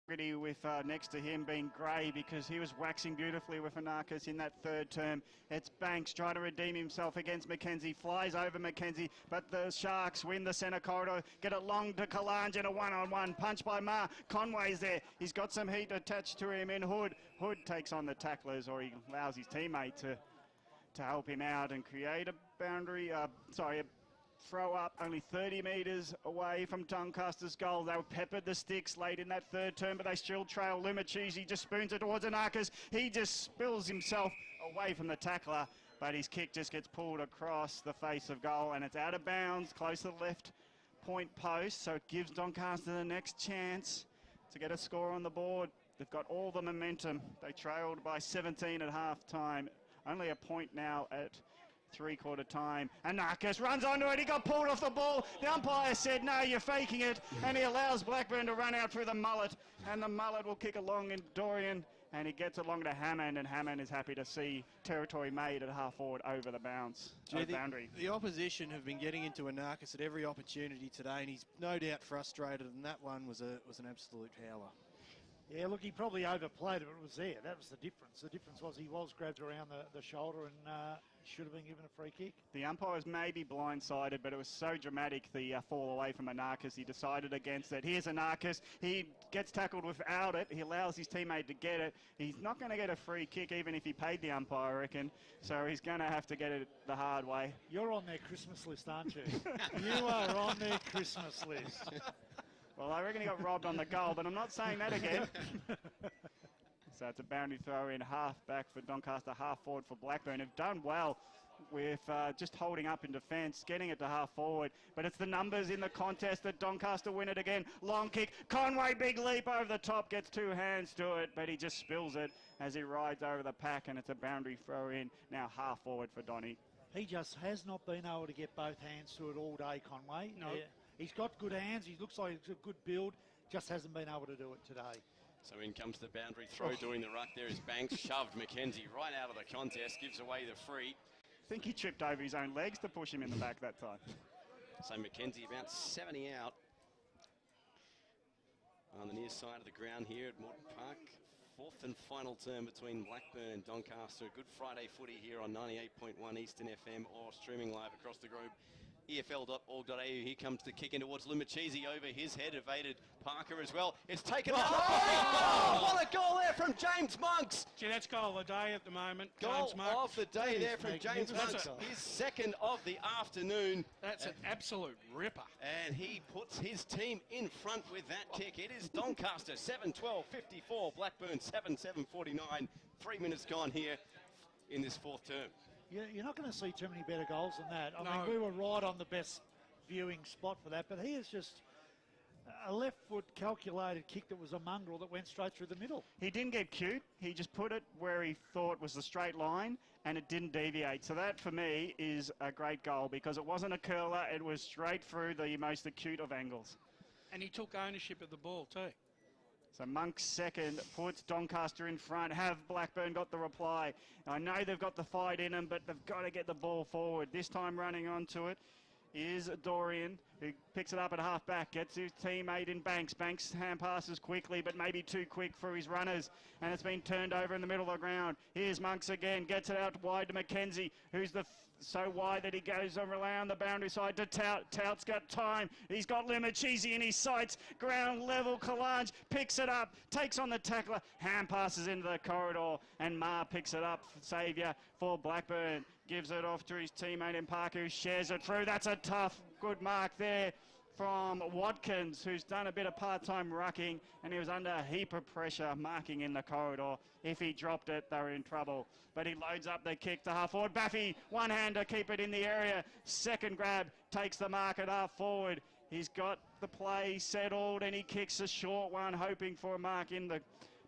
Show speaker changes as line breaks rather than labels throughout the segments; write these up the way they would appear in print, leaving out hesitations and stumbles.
with next to him being Gray, because he was waxing beautifully with Anarchis in that third term. It's Banks trying to redeem himself against Mackenzie, flies over Mackenzie, but the Sharks win the centre corridor, get it long to Kalange in a one-on-one, punch by Ma. Conway's there, he's got some heat attached to him in Hood. Hood takes on the tacklers, or he allows his teammate to help him out and create a boundary, a throw up only 30 metres away from Doncaster's goal. They peppered the sticks late in that third term, but they still trail. Lumachese just spoons it towards Anarchis. He just spills himself away from the tackler, but his kick just gets pulled across the face of goal, and it's out of bounds, close to the left point post, so it gives Doncaster the next chance to get a score on the board. They've got all the momentum. They trailed by 17 at half-time. Only a point now at three-quarter time. Anarchis runs onto it. He got pulled off the ball. The umpire said, no, you're faking it. And he allows Blackburn to run out through the mullet. And the mullet will kick along in Dorian. And he gets along to Hammond. And Hammond is happy to see territory made at half-forward over the boundary.
The opposition have been getting into Anarchis at every opportunity today. And he's no doubt frustrated. And that one was an absolute howler.
Yeah, look, he probably overplayed it, but it was there. That was the difference. The difference was he was grabbed around the shoulder and should have been given a free kick.
The umpire was maybe blindsided, but it was so dramatic, the fall away from Anarchis. He decided against it. Here's Anarchis. He gets tackled without it. He allows his teammate to get it. He's not going to get a free kick, even if he paid the umpire, I reckon. So he's going to have to get it the hard way.
You're on their Christmas list, aren't you? You are on their Christmas list.
Well, I reckon he got robbed on the goal, but I'm not saying that again. So it's a boundary throw in, half back for Doncaster, half forward for Blackburn. Have done well with just holding up in defence, getting it to half forward. But it's the numbers in the contest that Doncaster win it again. Long kick, Conway, big leap over the top, gets two hands to it, but he just spills it as he rides over the pack, and it's a boundary throw in, now half forward for Donny.
He just has not been able to get both hands to it all day, Conway.
No.
Yeah. He's got good hands. He looks like he's a good build. Just hasn't been able to do it today.
So in comes the boundary throw. Doing the ruck there is Banks. Shoved Mackenzie right out of the contest. Gives away the free.
I think he tripped over his own legs to push him in the back that time.
So Mackenzie about 70 out. On the near side of the ground here at Morton Park. Fourth and final term between Blackburn and Doncaster. Good Friday footy here on 98.1 Eastern FM or streaming live across the globe. EFL.org.au. Here comes the kick in towards Lumachese over his head, evaded Parker as well. It's taken out. Oh, what a goal there from James Monks.
Gee, that's goal of the day at the moment.
Goal
James Monks.
of the day there from James Monks. His second of the afternoon.
That's an absolute ripper.
And he puts his team in front with that kick. It is Doncaster 7-12-54, Blackburn 7-7-49. 3 minutes gone here in this fourth term.
You're not going to see too many better goals than that. I
No.
mean, we were right on the best viewing spot for that, but he is just a left foot calculated kick that was a mongrel that went straight through the middle.
He didn't get cute. He just put it where he thought was the straight line, and it didn't deviate. So that, for me, is a great goal, because it wasn't a curler. It was straight through the most acute of angles.
And he took ownership of the ball too.
So Monk's second puts Doncaster in front. Have Blackburn got the reply? I know they've got the fight in them, but they've got to get the ball forward. This time running onto it is Dorian, who picks it up at half-back, gets his teammate in Banks. Banks hand passes quickly, but maybe too quick for his runners, and it's been turned over in the middle of the ground. Here's Monks again, gets it out wide to Mackenzie, who's so wide that he goes around the boundary side to Tout. Tout's got time. He's got Lumachese in his sights. Ground level, Kalange picks it up, takes on the tackler, hand passes into the corridor, and Ma picks it up, saviour for Blackburn. Gives it off to his teammate in Parker, who shares it through. That's a tough, good mark there from Watkins, who's done a bit of part-time rucking, and he was under a heap of pressure marking in the corridor. If he dropped it, they were in trouble. But he loads up the kick to half-forward. Baffy, one-hander, keep it in the area. Second grab, takes the mark at half-forward. He's got the play settled, and he kicks a short one, hoping for a mark in the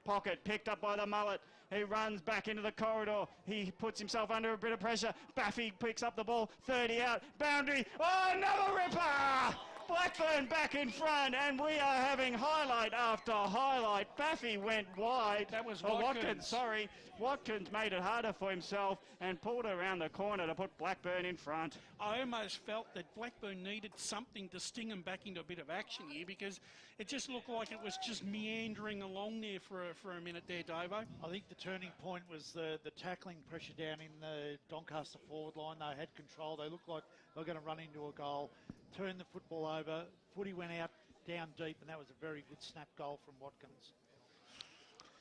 pocket, picked up by the mullet. He runs back into the corridor. He puts himself under a bit of pressure. Baffy picks up the ball, 30 out, boundary. Oh, another ripper! Blackburn back in front, and we are having highlight after highlight. Baffy went wide.
That was
Oh,
Watkins.
sorry. Watkins made it harder for himself and pulled around the corner to put Blackburn in front.
I almost felt that Blackburn needed something to sting them back into a bit of action here, because it just looked like it was just meandering along there for a minute there, Davo.
I think the turning point was the tackling pressure down in the Doncaster forward line. They had control. They looked like they were going to run into a goal, turn the football over. Footy went out down deep, and that was a very good snap goal from Watkins.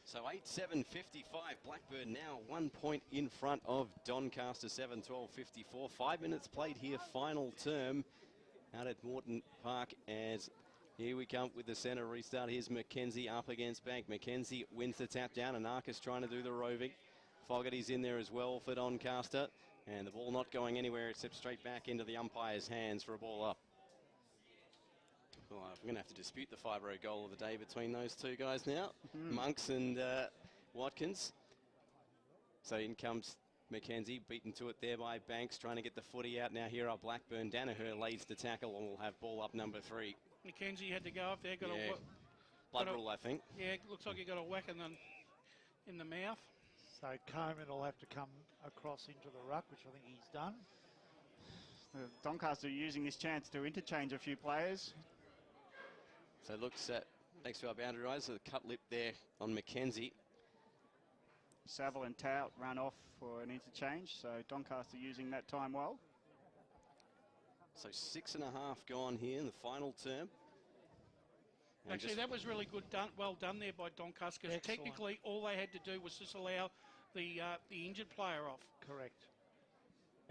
So 8-7-55, Blackburn now 1 point in front of Doncaster, 7-12-54. 5 minutes played here, final term out at Moreton Park, as here we come with the centre restart. Here's Mackenzie up against Bank. Mackenzie wins the tap down, and Arcus trying to do the roving. Fogarty's in there as well for Doncaster, and the ball not going anywhere except straight back into the umpire's hands for a ball up. Well, I'm going to have to dispute the 5-row goal of the day between those two guys now, Monks and Watkins. So in comes Mackenzie, beaten to it there by Banks, trying to get the footy out. Now here are Blackburn. Danaher leads the tackle and will have ball up number 3.
Mackenzie had to go up there, got
Yeah.
a
Blood rule, I think.
yeah, it looks like he got a whack in the mouth.
So Coleman will have to come across into the ruck, which I think he's done.
Doncaster using this chance to interchange a few players.
So looks at next to our boundary rise, so the cut lip there on Mackenzie.
Saville and Tout run off for an interchange, so Doncaster using that time well.
So 6.5 gone here in the final term. And
Actually, that was really good, well done there by Doncaster, because
Excellent.
technically all they had to do was just allow the injured player off.
Correct.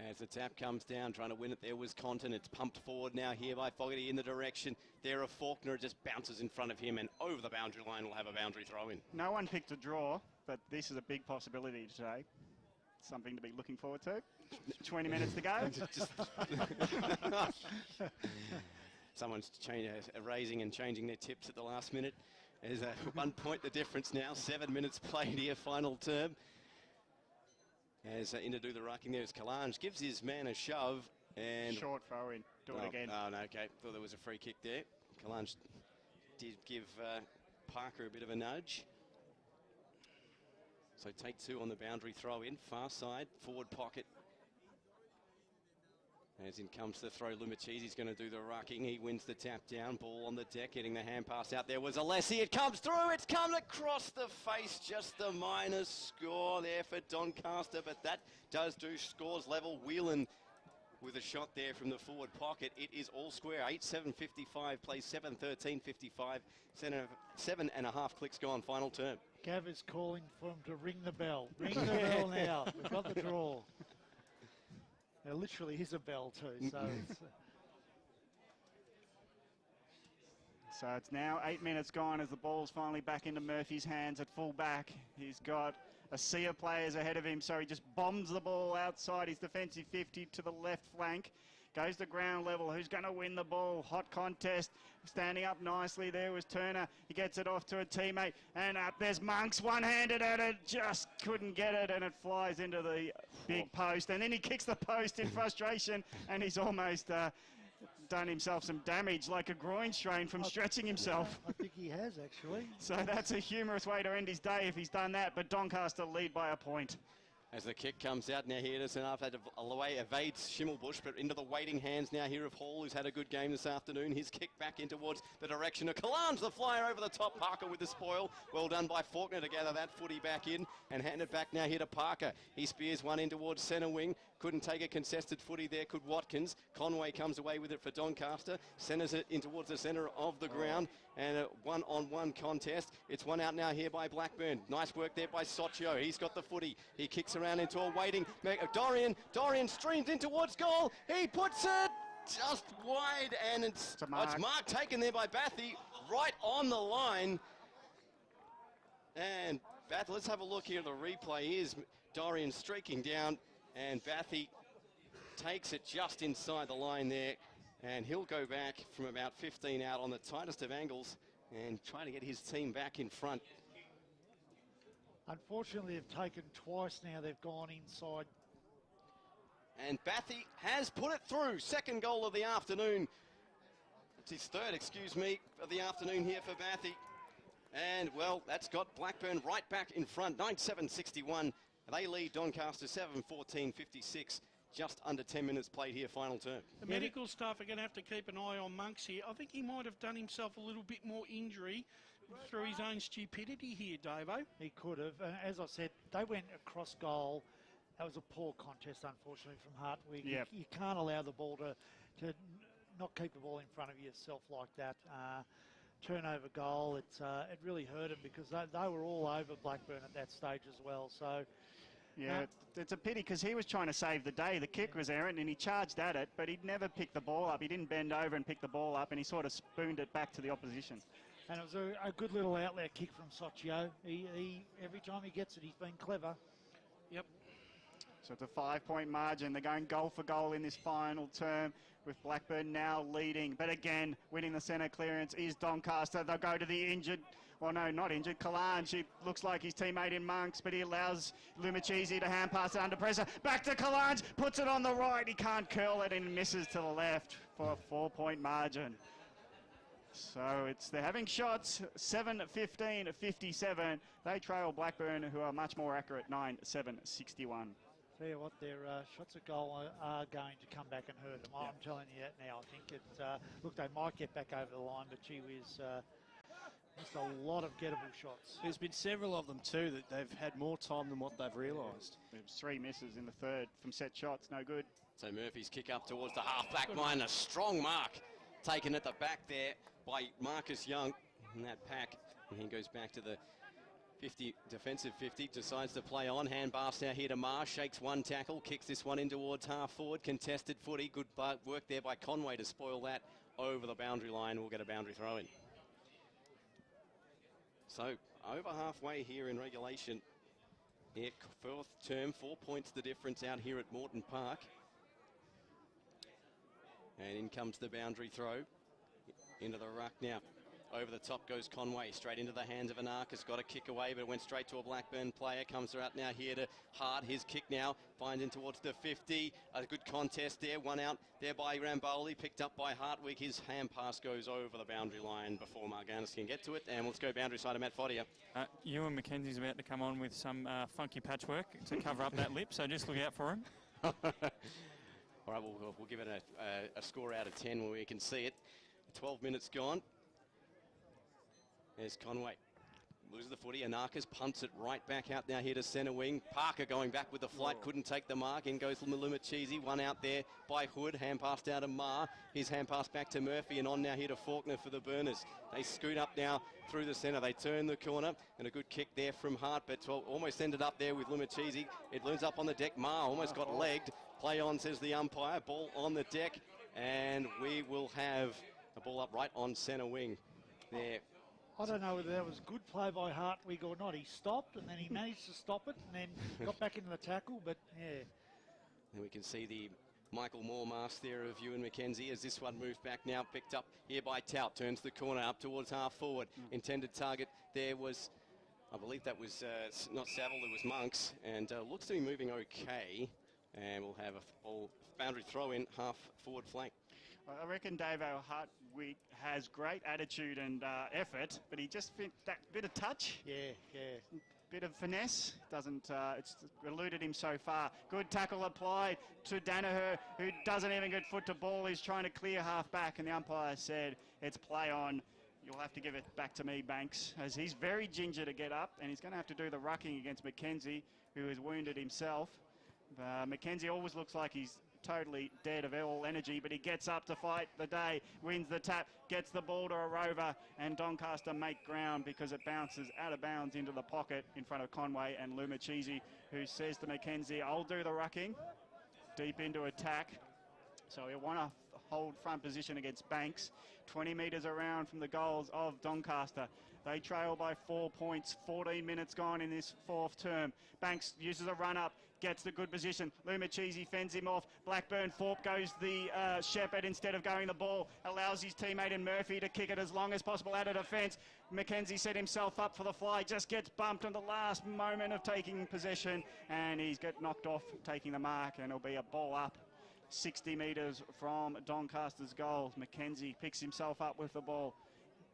as the tap comes down, trying to win it there was Conton. It's pumped forward now here by Fogarty in the direction there of Faulkner. It just bounces in front of him and over the boundary line will have a boundary throw in.
No one picked a draw, but this is a big possibility today. Something to be looking forward to. 20 minutes to go.
Someone's raising and changing their tips at the last minute. There's 1 point the difference now. 7 minutes played here, final term. As in to do the rucking there is Kalange. Gives his man a shove and...
Short throw in. Do it again.
Oh, no, okay. Thought there was a free kick there. Kalange did give Parker a bit of a nudge. So take two on the boundary throw in. Far side, forward pocket. As in comes the throw, Lumachese's going to do the rucking. He wins the tap down. Ball on the deck, getting the hand pass out. There was Alessi. It comes through. It's come across the face. Just the minus score there for Doncaster. But that does do scores level. Whelan with a shot there from the forward pocket. It is all square. 8-7-55. Plays 7-13-55. 7.5 clicks gone. Final term.
Gav is calling for him to ring the bell. Ring the bell now. We've got the draw. There literally is a bell too, so it's...
So it's now 8 minutes gone as the ball's finally back into Murphy's hands at full back. He's got a sea of players ahead of him, so he just bombs the ball outside his defensive 50 to the left flank. Goes to ground level. Who's going to win the ball? Hot contest. Standing up nicely there was Turner. He gets it off to a teammate. And up there's Monks. One-handed at it. Just couldn't get it. And it flies into the big post. And then he kicks the post in frustration. And he's almost done himself some damage, like a groin strain from stretching himself.
I think he has, actually.
So that's a humorous way to end his day if he's done that. But Doncaster lead by a point.
As the kick comes out now here, Edison had away, evades Schimmelbusch, but into the waiting hands now here of Hall, who's had a good game this afternoon. His kick back in towards the direction of Kalange, the flyer over the top. Parker with the spoil. Well done by Faulkner to gather that footy back in and hand it back now here to Parker. He spears one in towards centre wing. Couldn't take a contested footy there, could Watkins. Conway comes away with it for Doncaster. Centres it in towards the centre of the ground. And a one-on-one contest. It's one out now here by Blackburn. Nice work there by Socio. He's got the footy. He kicks around into a waiting. Dorian streams in towards goal. He puts it just wide, and it's Mark taken there by Bathy right on the line. And Bath, let's have a look here at the replay. Here's Dorian streaking down, and Bathy takes it just inside the line there. And he'll go back from about 15 out on the tightest of angles and try to get his team back in front.
Unfortunately, they've taken twice now. They've gone inside.
And Bathy has put it through. Second goal of the afternoon. It's his third, excuse me, of the afternoon here for Bathy. And, well, that's got Blackburn right back in front, 9-7-61. They lead Doncaster 7-14-56. Just under 10 minutes played here, final term.
The medical staff are going to have to keep an eye on Monks here. I think he might have done himself a little bit more injury through his own stupidity here, Davo.
He could have. As I said, they went across goal. That was a poor contest, unfortunately, from Hartwig.
Yep.
You can't allow the ball to not keep the ball in front of yourself like that. Turnover goal, it really hurt him because they were all over Blackburn at that stage as well. So.
Yeah, it's a pity because he was trying to save the day. The kick was errant and he charged at it, but he'd never pick the ball up. He didn't bend over and pick the ball up, and he sort of spooned it back to the opposition.
And it was a good little outlet kick from Sochio. He every time he gets it, he's been clever.
Yep.
So it's a 5-point margin. They're going goal for goal in this final term, with Blackburn now leading. But again, winning the centre clearance is Doncaster. They'll go to the injured. Well, no, not injured. Kalange, he looks like his teammate in Monks, but he allows Lumachisi to hand pass it under pressure. Back to Kalange, puts it on the right. He can't curl it and misses to the left for a 4-point margin. So they're having shots, 7-15-57. They trail Blackburn, who are much more accurate, 9-7-61.
Tell you what, their shots at goal are going to come back and hurt them. I'm telling you that now. I think look, they might get back over the line, but gee whiz, just a lot of gettable shots.
There's been several of them too that they've had more time than what they've realised.
There's 3 misses in the third from set shots, no good.
So Murphy's kick up towards the half-back line, a strong mark taken at the back there by Marcus Young in that pack. And he goes back to the 50, defensive 50, decides to play on. Hand pass now here to Marsh, shakes one tackle, kicks this one in towards half forward. Contested footy, good work there by Conway to spoil that over the boundary line. We'll get a boundary throw in. So over halfway here in regulation. Yeah, fourth term, 4 points the difference out here at Moreton Park. And in comes the boundary throw into the ruck now. Over the top goes Conway, straight into the hands of Anarchus. Got a kick away, but it went straight to a Blackburn player. Comes out now here to Hart. His kick now finds in towards the 50. A good contest there. One out there by Ramboli. Picked up by Hartwig. His hand pass goes over the boundary line before Marganis can get to it. And let's go boundary side of Matt Foddia.
Ewan McKenzie's about to come on with some funky patchwork to cover up that lip, so just look out for him.
All right, we'll give it a score out of 10 where we can see it. 12 minutes gone. There's Conway. Loses the footy. Anarchus punts it right back out now here to centre wing. Parker going back with the flight. Couldn't take the mark. In goes Lumachisi. One out there by Hood. Hand pass down to Marr. His hand pass back to Murphy. And on now here to Faulkner for the Burners. They scoot up now through the centre. They turn the corner. And a good kick there from Hart. But almost ended up there with Lumachisi. It looms up on the deck. Marr almost got legged. Play on, says the umpire. Ball on the deck. And we will have a ball up right on centre wing there.
I don't know whether that was good play by Hartwig or not. He stopped and then he managed to stop it and then got back into the tackle, but yeah.
And we can see the Michael Moore mask there of Ewan McKenzie as this one moves back now, picked up here by Tout, turns the corner up towards half forward. Intended target there was, I believe that was not Saville, it was Monks, and looks to be moving okay. And we'll have a ball boundary throw in half forward flank.
I reckon Davo Hartwig has great attitude and effort, but he just that bit of touch.
Yeah.
Bit of finesse, doesn't, it's eluded him so far. Good tackle applied to Danaher, who doesn't even get foot to ball. He's trying to clear half back, and the umpire said, it's play on. You'll have to give it back to me, Banks, as he's very ginger to get up, and he's going to have to do the rucking against McKenzie, who is wounded himself. McKenzie always looks like he's totally dead of all energy, but he gets up to fight the day, wins the tap, gets the ball to a rover, and Doncaster make ground because it bounces out of bounds into the pocket in front of Conway and Lumachisi, who says to McKenzie, I'll do the rucking, deep into attack. So we want to hold front position against Banks, 20 metres around from the goals of Doncaster. They trail by 4 points, 14 minutes gone in this fourth term. Banks uses a run-up, gets the good position. Lumachisi fends him off. Blackburn Thorpe goes the shepherd instead of going the ball. Allows his teammate in Murphy to kick it as long as possible out of defence. McKenzie set himself up for the fly, just gets bumped in the last moment of taking possession, and he's got knocked off taking the mark, and it'll be a ball up 60 metres from Doncaster's goal. Mackenzie picks himself up with the ball,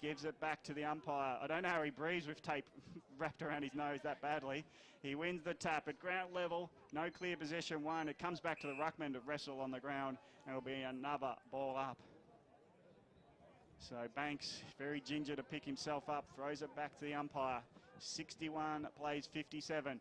gives it back to the umpire. I don't know how he breathes with tape wrapped around his nose that badly. He wins the tap at ground level, no clear possession one. It comes back to the ruckman to wrestle on the ground, and it'll be another ball up. So Banks, very ginger to pick himself up, throws it back to the umpire. 61 plays 57.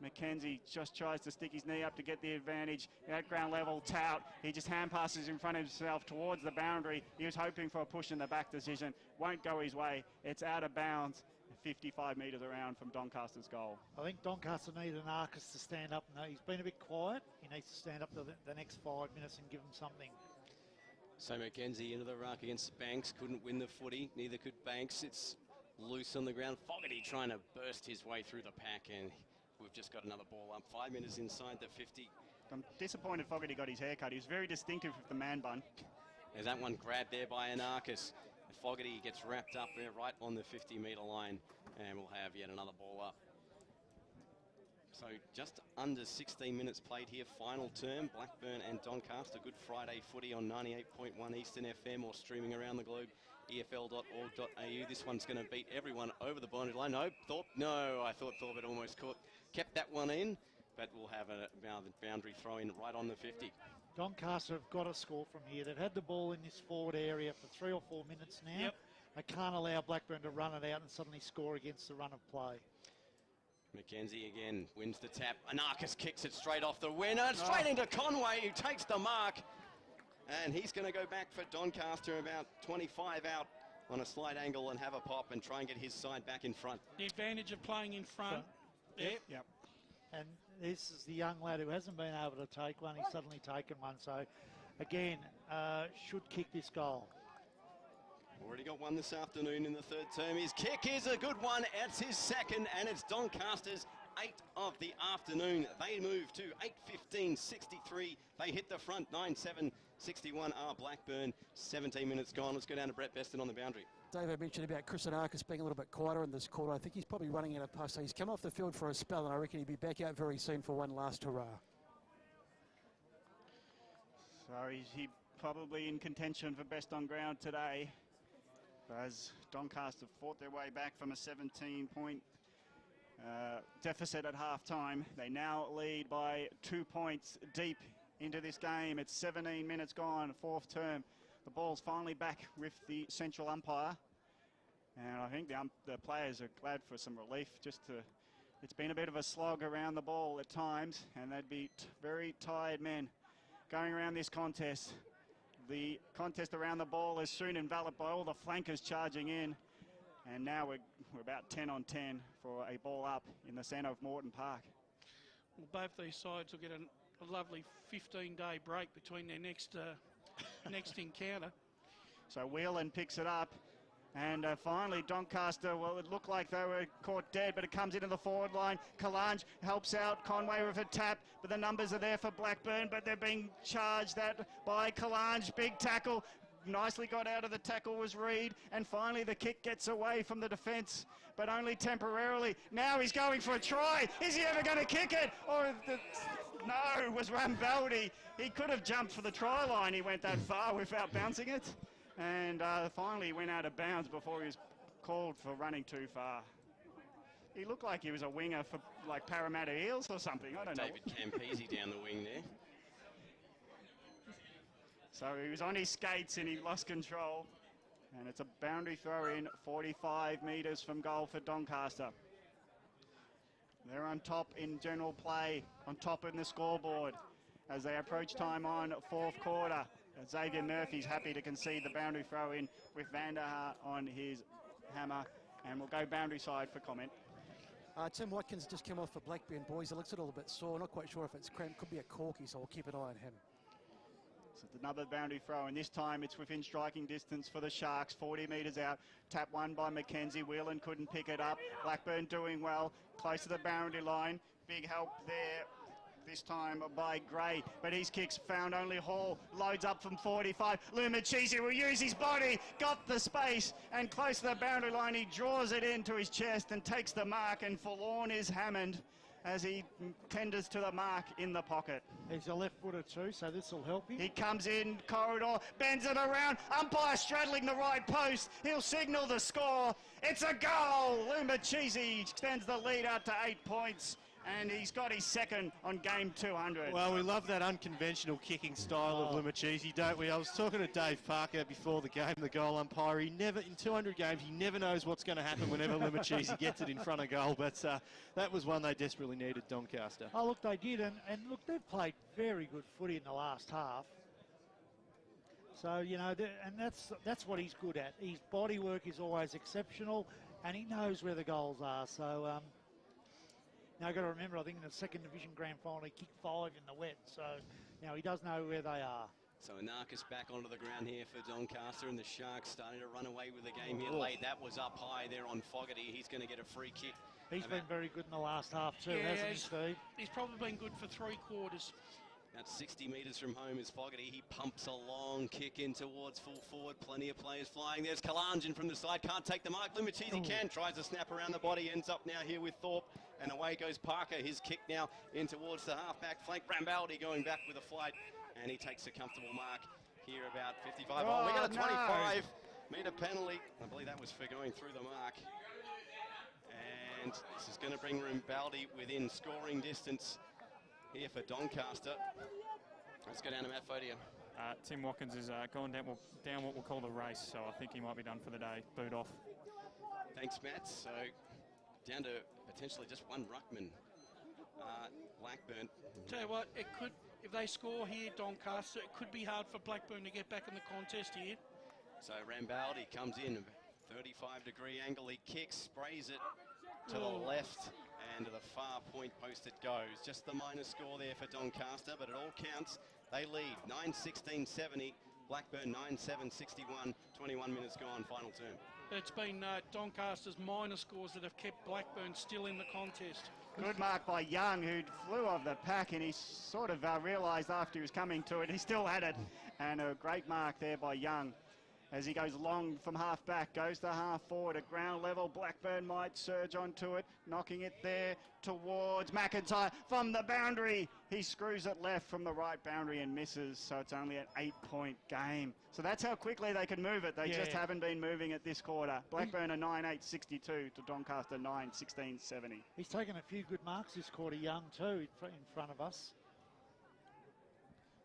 Mackenzie just tries to stick his knee up to get the advantage. At ground level, Tout, he just hand passes in front of himself towards the boundary. He was hoping for a push in the back decision. Won't go his way. It's out of bounds, 55 metres around from Doncaster's goal.
I think Doncaster need an Arcus to stand up. No, he's been a bit quiet. He needs to stand up for the next 5 minutes and give him something.
So Mackenzie into the ruck against Banks. Couldn't win the footy. Neither could Banks. It's loose on the ground. Fogarty trying to burst his way through the pack, and we've just got another ball up. 5 minutes inside the 50.
I'm disappointed Fogarty got his hair cut. He was very distinctive with the man bun.
There's that one grabbed there by Anarchus. Fogarty gets wrapped up there right on the 50-metre line, and we'll have yet another ball up. So just under 16 minutes played here, final term. Blackburn and Doncaster. Good Friday footy on 98.1 Eastern FM or streaming around the globe, efl.org.au. This one's going to beat everyone over the boundary line. I thought Thorpe had almost kept that one in, but we'll have a boundary throw in right on the 50.
Doncaster have got to score from here. They've had the ball in this forward area for 3 or 4 minutes now.
Yep.
They can't allow Blackburn to run it out and suddenly score against the run of play.
Mackenzie again wins the tap. Anarchus kicks it straight off the winner, straight into Conway, who takes the mark. And he's going to go back for Doncaster about 25 out on a slight angle and have a pop and try and get his side back in front.
The advantage of playing in front.
Yep. And this is the young lad who hasn't been able to take one. He's suddenly taken one. So, again, should kick this goal.
Already got one this afternoon in the third term. His kick is a good one. It's his second, and it's Doncaster's 8 of the afternoon. They move to 8:15.63. They hit the front 9:7.61 are Blackburn. 17 minutes gone. Let's go down to Brett Beston on the boundary.
Dave, I mentioned about Chris Anarchus being a little bit quieter in this quarter. I think he's probably running out of pass. So he's come off the field for a spell, and I reckon he'll be back out very soon for one last hurrah.
So he probably in contention for best on ground today, as Doncaster fought their way back from a 17-point deficit at half-time. They now lead by 2 points deep into this game. It's 17 minutes gone, fourth term. The ball's finally back with the central umpire. And I think the players are glad for some relief. It's been a bit of a slog around the ball at times, and they'd be very tired men going around this contest. The contest around the ball is soon enveloped by all the flankers charging in. And now we're about 10 on 10 for a ball up in the centre of Moreton Park.
Well, both these sides will get a lovely 15-day break between their next encounter.
So Whelan picks it up. And finally, Doncaster, well, it looked like they were caught dead, but it comes into the forward line. Kalange helps out Conway with a tap, but the numbers are there for Blackburn, but they're being charged that by Kalange. Big tackle. Nicely got out of the tackle was Reed, and finally the kick gets away from the defence, but only temporarily. Now he's going for a try. Is he ever going to kick it? No, it was Rambaldi. He could have jumped for the try line. He went that far without bouncing it. And finally he went out of bounds before he was called for running too far. He looked like he was a winger for like Parramatta Eels or something. I don't know.
David Campese down the wing there.
So he was on his skates and he lost control. And it's a boundary throw in 45 metres from goal for Doncaster. They're on top in general play, on top in the scoreboard as they approach time on fourth quarter. Xavier Murphy's happy to concede the boundary throw in with Vanderhaar on his hammer, and we'll go boundary side for comment.
Tim Watkins just came off for Blackburn, boys. He looks a little bit sore. Not quite sure if it's cramp. Could be a corky, so we'll keep an eye on him.
So it's another boundary throw, and this time it's within striking distance for the Sharks, 40 metres out. Tap one by Mackenzie. Whelan couldn't pick it up. Blackburn doing well, close to the boundary line. Big help there. This time by Gray, but his kicks found only Hall. Loads up from 45. Lumachisi will use his body, got the space, and close to the boundary line, he draws it into his chest and takes the mark, and forlorn is Hammond. as he tenders to the mark in the pocket.
He's a left footer too, so this will help him.
He comes in corridor, bends it around, umpire straddling the right post. He'll signal the score. It's a goal. Lumachisi extends the lead out to 8 points, and he's got his second on game 200.
Well, we love that unconventional kicking style of Lumachisi, don't we? I was talking to Dave Parker before the game, the goal umpire. In 200 games, he never knows what's going to happen whenever Lumachisi gets it in front of goal. But that was one they desperately needed, Doncaster.
Oh, look, they did. And look, they've played very good footy in the last half. So, you know, and that's what he's good at. His body work is always exceptional, and he knows where the goals are. So, now I've got to remember, I think in the second division grand final, he kicked 5 in the wet. So now he does know where they are.
So Anarchis back onto the ground here for Doncaster, and the Sharks starting to run away with the game here late. That was up high there on Fogarty. He's going to get a free kick.
He's been very good in the last half too, hasn't he, Steve?
He's probably been good for 3 quarters.
About 60 metres from home is Fogarty. He pumps a long kick in towards full forward. Plenty of players flying. There's Kalanjan from the side. Can't take the mark. Lumachisi can. Tries to snap around the body. Ends up now here with Thorpe. And away goes Parker. His kick now in towards the half-back flank. Rambaldi going back with a flight. And he takes a comfortable mark here about 55. Oh, we got a 25-metre penalty. I believe that was for going through the mark. And this is going to bring Rambaldi within scoring distance here for Doncaster. Let's go down to Matt Fodia.
Tim Watkins has gone down what we'll call the race, so I think he might be done for the day. Boot off.
Thanks, Matt. So down to potentially just one ruckman. Blackburn.
Tell you what, it could, if they score here, Doncaster, it could be hard for Blackburn to get back in the contest here.
So Rambaldi comes in, 35-degree angle. He kicks, sprays it to the left. And to the far point post it goes. Just the minor score there for Doncaster, but it all counts. They lead 9-16-70. Blackburn 9-7-61. 21 minutes gone, final term.
It's been Doncaster's minor scores that have kept Blackburn still in the contest.
Good mark by Young, who flew off the pack, and he sort of realised after he was coming to it, he still had it. And a great mark there by Young. As he goes long from half back, goes to half forward at ground level. Blackburn might surge onto it, knocking it there towards McIntyre from the boundary. He screws it left from the right boundary and misses, so it's only an 8-point game. So that's how quickly they can move it. They just haven't been moving it this quarter. Blackburn are 9-8-62 to Doncaster 9-16-70.
He's taken a few good marks this quarter, Young too, in front of us.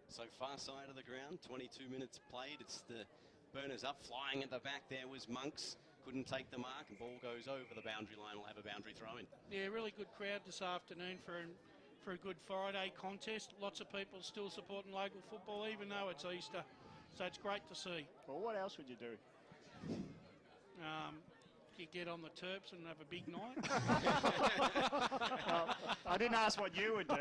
So far side of the ground, 22 minutes played. It's the Burners up, flying at the back there was Monks. Couldn't take the mark, and ball goes over the boundary line. We'll have a boundary throw in. Yeah,
really good crowd this afternoon for a Good Friday contest. Lots of people still supporting local football, even though it's Easter. So it's great to see.
Well, what else would you do?
You get on the Terps and have a big night.
Well, I didn't ask what you would do.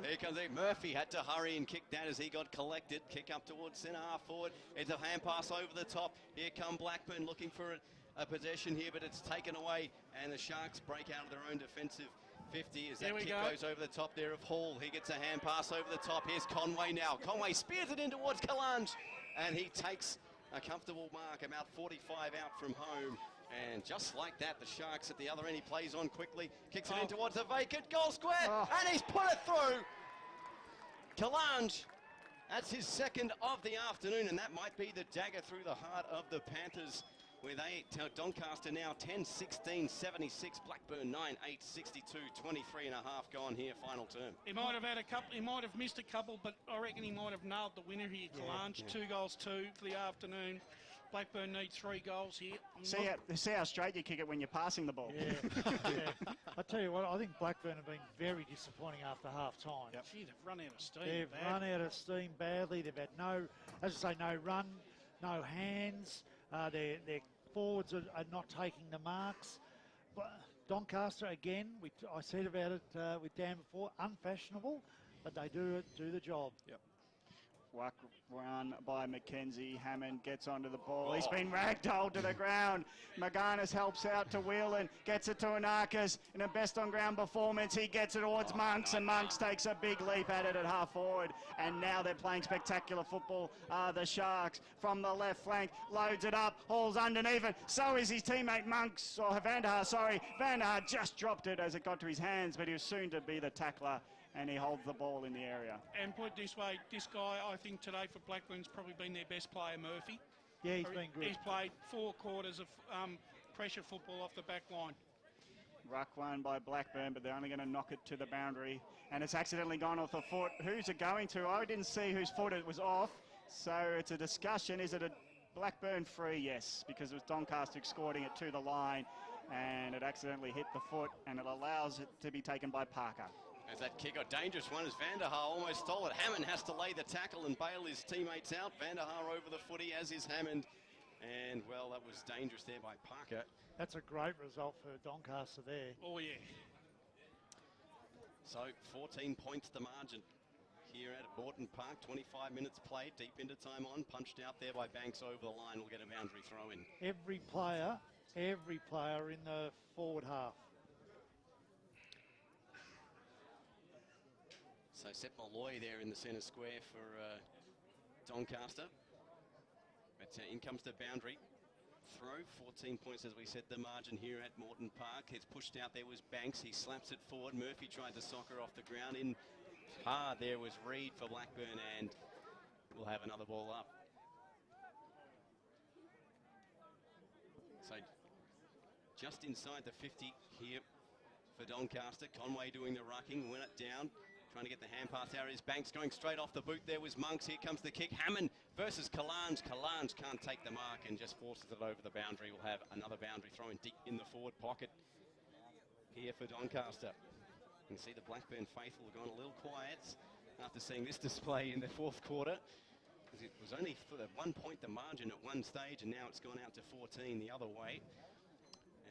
Here comes Murphy, had to hurry and kick that as he got collected. Kick up towards centre half forward. It's a hand pass over the top. Here come Blackburn looking for a possession here, but it's taken away, and the Sharks break out of their own defensive 50 as that kick goes over the top there of Hall. He gets a hand pass over the top. Here's Conway now. Conway spears it in towards Kalanj, and he takes a comfortable mark, about 45 out from home. And just like that, the Sharks at the other end, he plays on quickly, kicks it in towards the vacant goal square, and he's put it through. Kalanj, that's his second of the afternoon, and that might be the dagger through the heart of the Panthers. With 8, Doncaster now 10-16-76, Blackburn 9-8-62, 23 and a half gone here, final term.
He might have had a couple, he might have missed a couple, but I reckon he might have nailed the winner here, Kalanj. 2 goals, 2 for the afternoon. Blackburn need 3 goals here.
See how straight you kick it when you're passing the ball.
Yeah. I tell you what, I think Blackburn have been very disappointing after half-time.
Gee, they've run out of steam.
They've run out of steam badly. They've had no run, no hands. Their forwards are not taking the marks. But Doncaster, again, I said about it with Dan before, unfashionable, but they do the job.
Yep. Run by Mackenzie. Hammond gets onto the ball. He's been ragdolled to the ground. Maganis helps out to Whelan. Gets it to Anarchis. In a best on ground performance, he gets it towards Monks, and Monks takes a big leap at it at half forward. And now they're playing spectacular football. The Sharks from the left flank. Loads it up. Hauls underneath it. So is his teammate Monks, or Vanderhaar, sorry. Vanderhaar just dropped it as it got to his hands, but he was soon to be the tackler. And he holds the ball in the area.
And put it this way, this guy, I think today for Blackburn's probably been their best player, Murphy.
Yeah, he's been good.
He's played 4 quarters of pressure football off the back line.
Ruck one by Blackburn, but they're only going to knock it to the boundary. And it's accidentally gone off the foot. Who's it going to? I didn't see whose foot it was off. So it's a discussion. Is it a Blackburn free? Yes, because it was Doncaster escorting it to the line. And it accidentally hit the foot, and it allows it to be taken by Parker.
As that kick, a dangerous one as Vanderhaar almost stole it. Hammond has to lay the tackle and bail his teammates out. Vanderhaar over the footy, as is Hammond. And, well, that was dangerous there by Parker.
That's a great result for Doncaster there.
Oh, yeah.
So, 14 points the margin here at Moreton Park. 25 minutes played, deep into time on. Punched out there by Banks over the line. Will get a boundary throw in.
Every player in the forward half.
So Sepp Malloy there in the centre square for Doncaster. But in comes the boundary throw. 14 points, as we said, the margin here at Moreton Park. It's pushed out. There was Banks. He slaps it forward. Murphy tried to soccer off the ground. In hard there was Reid for Blackburn, and we'll have another ball up. So just inside the 50 here for Doncaster. Conway doing the rucking. Went it down. Trying to get the hand pass out is Banks going straight off the boot. There was Monks. Here comes the kick. Hammond versus Kalange. Kalange can't take the mark and just forces it over the boundary. We'll have another boundary throw in deep in the forward pocket here for Doncaster. You can see the Blackburn faithful have gone a little quiet after seeing this display in the fourth quarter. Because it was only for the 1 point the margin at one stage, and now it's gone out to 14 the other way.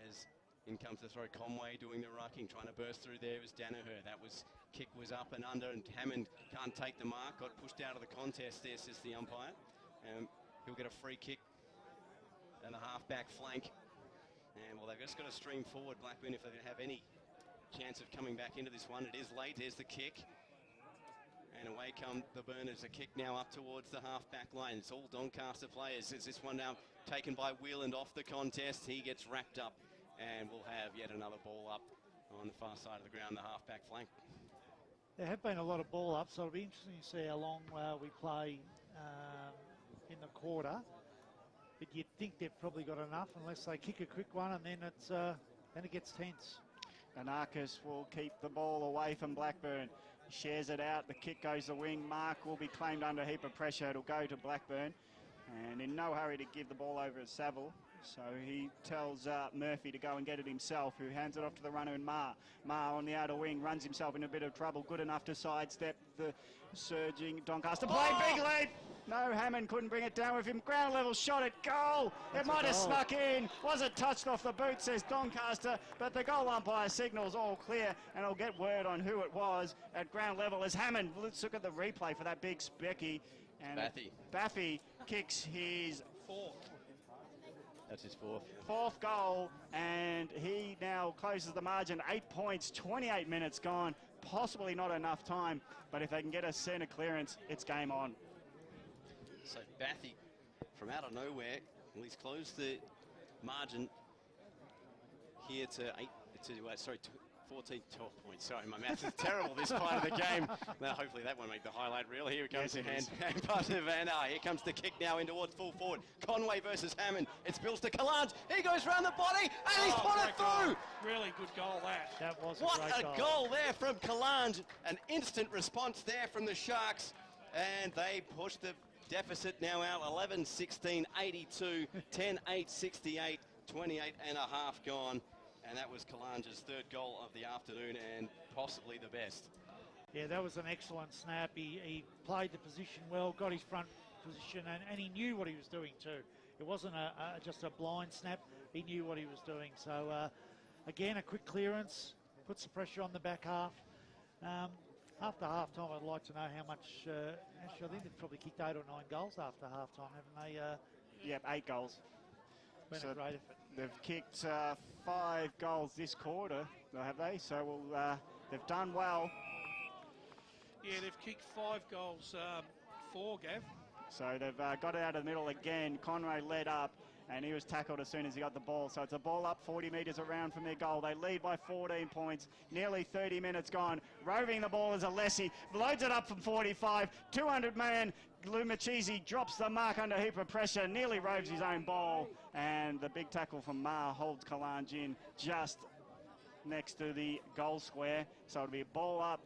As in comes the throw. Conway doing the rucking, trying to burst through there is Danaher. That was kick was up and under, and Hammond can't take the mark. Got pushed out of the contest there, says the umpire. He'll get a free kick and the half-back flank. And well, they've just got to stream forward, Blackburn, if they have any chance of coming back into this one. It is late. There's the kick. And away come the Burners. A kick now up towards the half-back line. It's all Doncaster players. Is this one now taken by Whelan off the contest? He gets wrapped up. And we'll have yet another ball up on the far side of the ground, the half-back flank.
There have been a lot of ball ups, so it'll be interesting to see how long we play in the quarter. But you'd think they've probably got enough, unless they kick a quick one, and then it gets tense.
Anarchis will keep the ball away from Blackburn. Shares it out. The kick goes the wing. Mark will be claimed under a heap of pressure. It'll go to Blackburn. And in no hurry to give the ball over to Saville. So he tells Murphy to go and get it himself, who hands it off to the runner in Ma. Ma on the outer wing runs himself in a bit of trouble. Good enough to sidestep the surging Doncaster play. Big leap! No, Hammond couldn't bring it down with him. Ground level shot at goal. It might have snuck in. Was it touched off the boot, says Doncaster. But the goal umpire signals all clear, and I'll get word on who it was at ground level as Hammond. Let's look at the replay for that big specky. And Baffy kicks his fourth.
That's his fourth.
Fourth goal, and he now closes the margin. 8 points, 28 minutes gone. Possibly not enough time, but if they can get a centre clearance, it's game on.
So Bathy, from out of nowhere, well, he's closed the margin here to 14, 12 points. Sorry, my math is terrible this part of the game. Now, hopefully that won't make the highlight reel. Here it goes, hand pass to Van Aar. Here comes the kick now in towards full forward. Conway versus Hammond. It's Bills to Kalange. He goes round the body, and he's put it through.
Really good goal, that.
That was
what
a great
goal there from Kalange. An instant response there from the Sharks, and they push the deficit now out 11-16, 82, 10-8, 68, 28 and a half gone. And that was Kalange's third goal of the afternoon, and possibly the best.
Yeah, that was an excellent snap. He played the position well, got his front position, and he knew what he was doing too. It wasn't just a blind snap. He knew what he was doing. So, again, a quick clearance, puts the pressure on the back half. After half-time, I'd like to know how much... actually, I think they've probably kicked 8 or 9 goals after half-time, haven't they?
Yep, 8 goals.
Been a great effort.
They've kicked 5 goals this quarter, have they? So they've done well.
Yeah, they've kicked 5 goals, 4, Gav.
So they've got it out of the middle again. Conway led up, and he was tackled as soon as he got the ball. So it's a ball up 40 metres around from their goal. They lead by 14 points. Nearly 30 minutes gone. Roving the ball is Alessi. Loads it up from 45. 200-man Lumachisi drops the mark under a heap of pressure. Nearly roves his own ball. And the big tackle from Ma holds Kalanj in just next to the goal square. So it'll be a ball up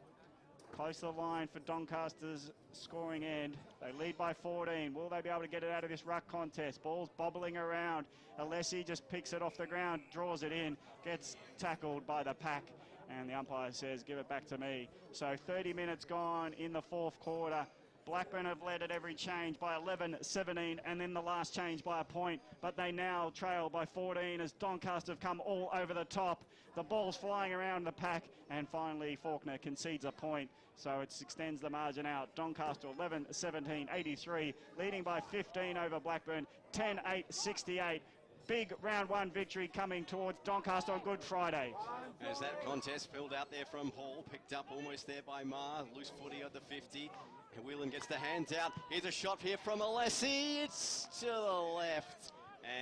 close to the line for Doncaster's scoring end. They lead by 14. Will they be able to get it out of this ruck contest? Ball's bobbling around. Alessi just picks it off the ground, draws it in, gets tackled by the pack, and the umpire says, give it back to me. So 30 minutes gone in the fourth quarter. Blackburn have led at every change by 11-17, and then the last change by a point, but they now trail by 14 as Doncaster have come all over the top. The ball's flying around the pack, and finally Faulkner concedes a point, so it extends the margin out. Doncaster 11-17, 83, leading by 15 over Blackburn, 10-8, 68. Big round 1 victory coming towards Doncaster on Good Friday.
As that contest filled out there from Hall, picked up almost there by Ma, loose footy at the 50. And Whelan gets the hands out. Here's a shot here from Alessi. It's to the left.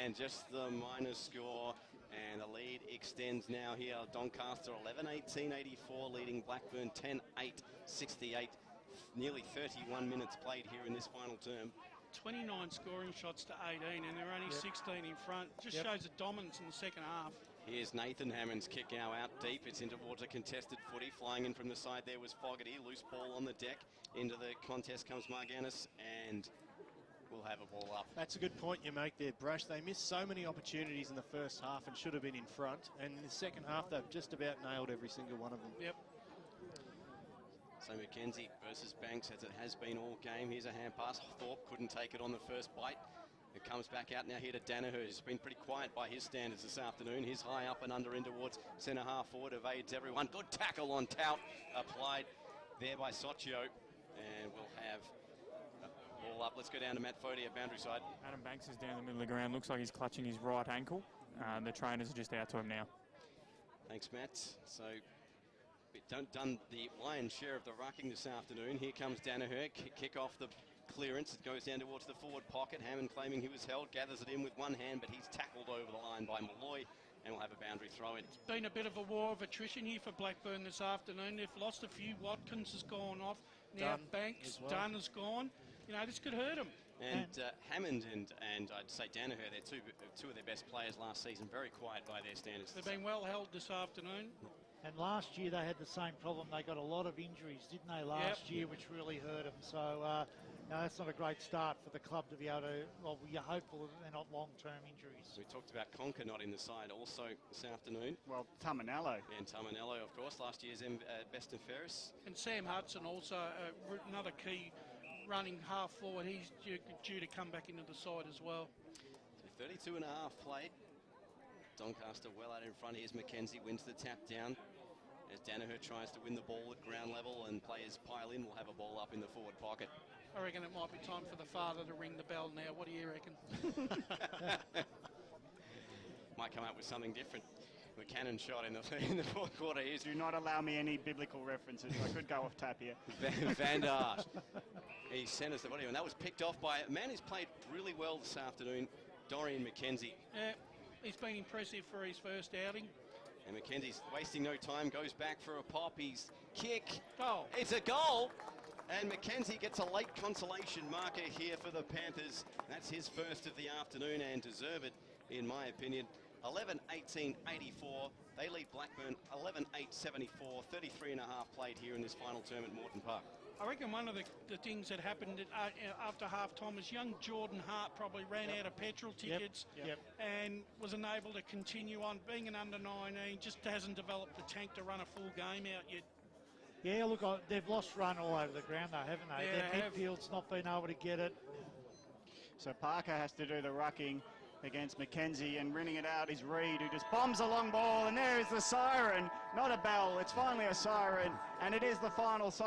And just the minor score. And the lead extends now here. Doncaster 11-18, 84, leading Blackburn 10-8, 68. Nearly 31 minutes played here in this final term.
29 scoring shots to 18, and they're only 16 in front. Just shows the dominance in the second half.
Here's Nathan Hammond's kick now out deep. It's in towards a contested footy. Flying in from the side there was Fogarty. Loose ball on the deck. Into the contest comes Marganis, and we'll have a ball up.
That's a good point you make there, Brush. They missed so many opportunities in the first half and should have been in front. And in the second half, they've just about nailed every single one of them.
Yep.
So Mackenzie versus Banks, as it has been all game. Here's a hand pass. Thorpe couldn't take it on the first bite. It comes back out now here to Danaher, who's been pretty quiet by his standards this afternoon. He's high up and under in towards centre half forward, evades everyone. Good tackle on Tout, applied there by Socio. And we'll have a ball up. Let's go down to Matt Fodey at boundary side.
Adam Banks is down the middle of the ground. Looks like he's clutching his right ankle. The trainers are just out to him now.
Thanks, Matt. So we've done the lion's share of the rucking this afternoon. Here comes Danaher, kick off the clearance. It goes down towards the forward pocket. Hammond claiming he was held, gathers it in with one hand, but he's tackled over the line by Malloy, and we'll have a boundary throw in.
It's been a bit of a war of attrition here for Blackburn this afternoon. They've lost a few. Watkins has gone off. Now
Dunn
Banks,
as well.
Dunn has gone. You know, this could hurt them.
And Hammond and I'd say Danaher, they're two of their best players last season. Very quiet by their standards.
They've been well held this afternoon.
And last year they had the same problem. They got a lot of injuries, didn't they, last year, which really hurt them. So, no, that's not a great start for the club to be able to, well, we're hopeful that they're not long-term injuries.
We talked about Conker not in the side also this afternoon.
Well, Tamanello.
And Tamanello, of course, last year's best and fairest.
And Sam Hudson also, another key running half forward. He's due to come back into the side as well.
So 32 and a half played. Doncaster well out in front. Here's Mackenzie, wins the tap down. As Danaher tries to win the ball at ground level and players pile in, we'll have a ball up in the forward pocket.
I reckon it might be time for the father to ring the bell now. What do you reckon?
Might come up with something different. The cannon shot in the fourth quarter. Here's
Do not allow me any biblical references. I could go off tap here.
Van Dart. He centres the body, and that was picked off by a man who's played really well this afternoon, Dorian Mackenzie.
Yeah, he's been impressive for his first outing.
And Mackenzie's wasting no time, goes back for a pop. He's kick.
Goal.
It's a goal. And Mackenzie gets a late consolation marker here for the Panthers. That's his first of the afternoon and deserve it, in my opinion. 11-18-84. They lead Blackburn 11-8-74. 33 and a half played here in this final term at Moreton Park.
I reckon one of the things that happened after half-time was young Jordan Hart probably ran out of petrol tickets and wasn't able to continue on. Being an under-19, just hasn't developed the tank to run a full game out yet.
Yeah, look, they've lost run all over the ground though, haven't they?
Yeah,
Their midfield's not been able to get it.
So Parker has to do the rucking against Mackenzie, and ringing it out is Reed, who just bombs a long ball, and there is the siren. Not a bell, it's finally a siren, and it is the final siren.